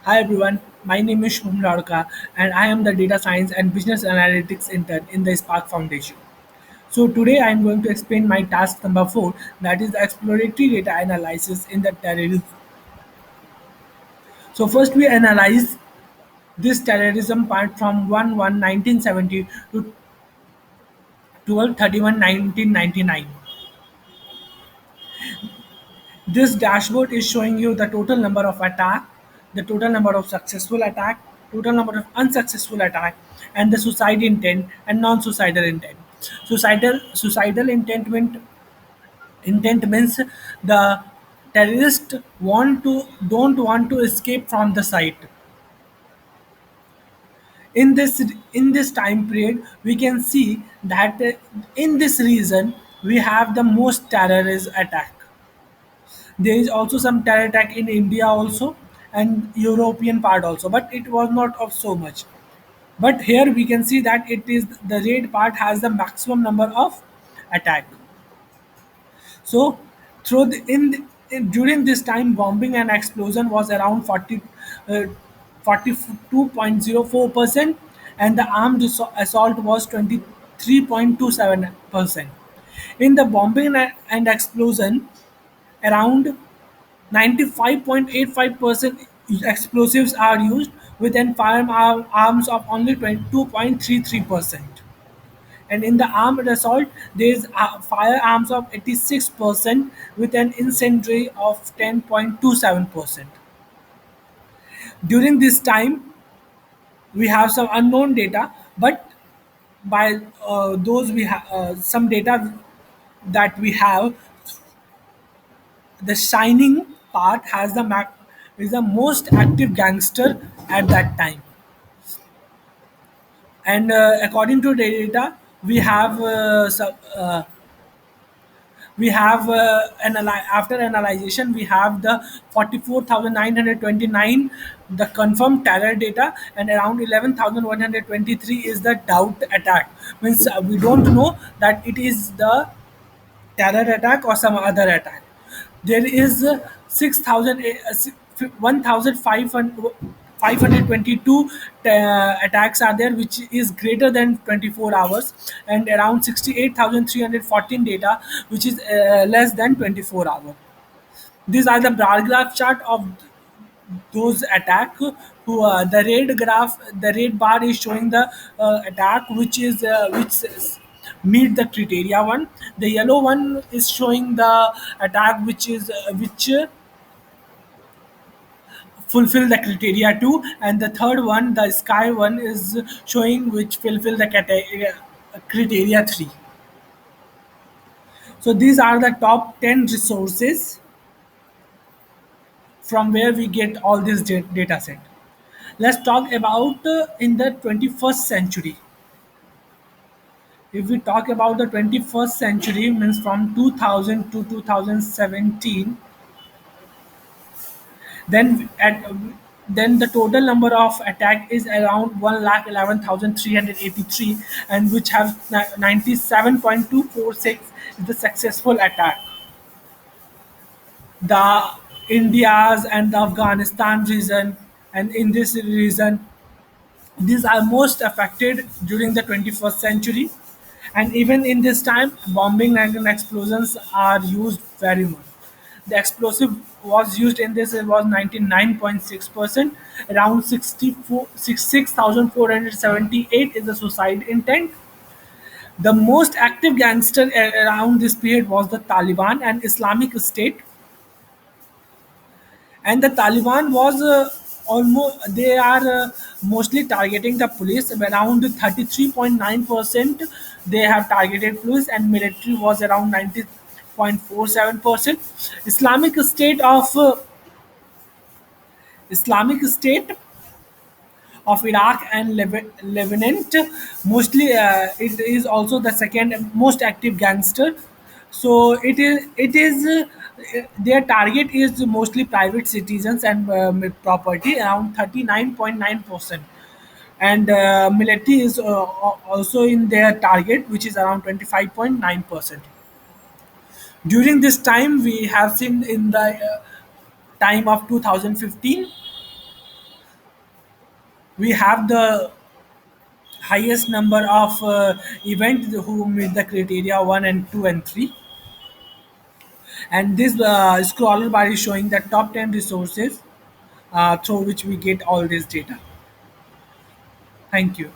Hi everyone, my name is Shubham Ladka and I am the Data Science and Business Analytics intern in the Spark Foundation. So today I am going to explain my task number 4, that is the exploratory data analysis in the terrorism. So first we analyze this terrorism part from 1/1/1970 to 12/31/1999. This dashboard is showing you the total number of attack, the total number of successful attack, total number of unsuccessful attack, and the suicide intent and non-suicidal intent. Suicidal intent means the terrorist want to don't want to escape from the site. In this time period, we can see that in this region we have the most terrorist attack. There is also some terror attack in India also and European part also, but it was not of so much. But here we can see that it is the raid part has the maximum number of attack. So through during this time, bombing and explosion was around 42.04%, and the armed assault was 23.27%. In the bombing and explosion, around 95.85% explosives are used within firearms of only 22.33%. And in the armed assault, there is firearms of 86% with an incendiary of 10.27%. During this time, we have some unknown data, but by those we have some data that we have, the shining part has is the most active gangster at that time. And according to data, we have after analyzation we have the 44,929 the confirmed terror data, and around 11,123 is the doubt attack, means we don't know that it is the terror attack or some other attack. There is 6,000 1,522 attacks are there, which is greater than 24 hours, and around 68,314 data which is less than 24 hours. These are the bar graph chart of those attack. The red bar is showing the attack which meet the criteria one. The yellow one is showing the attack which fulfill the criteria two, and the third one, the sky one, is showing which fulfill the criteria three. So these are the top 10 resources from where we get all this data set. Let's talk about in the 21st century. If we talk about the 21st century, means from 2000 to 2017, then the total number of attack is around 1,11,383, and which have 97.246 is the successful attack. The India's and the Afghanistan region, and in this region, these are most affected during the 21st century. And even in this time, bombing and explosions are used very much. The explosive was used in this, it was 99.6%. Around 66,478 is the suicide intent. The most active gangster around this period was the Taliban and Islamic State. And the Taliban was almost they are mostly targeting the police. Around 33.9% they have targeted police, and military was around 90.47%. Islamic State of Islamic State of Iraq and Levant. Mostly, it is also the second most active gangster. So it is their target is mostly private citizens and property, around 39.9%, and military is also in their target, which is around 25.9%. During this time, we have seen in the time of 2015, We have the highest number of events who meet the criteria 1 and 2 and 3, and this scroller bar is showing the top 10 resources through which we get all this data. Thank you.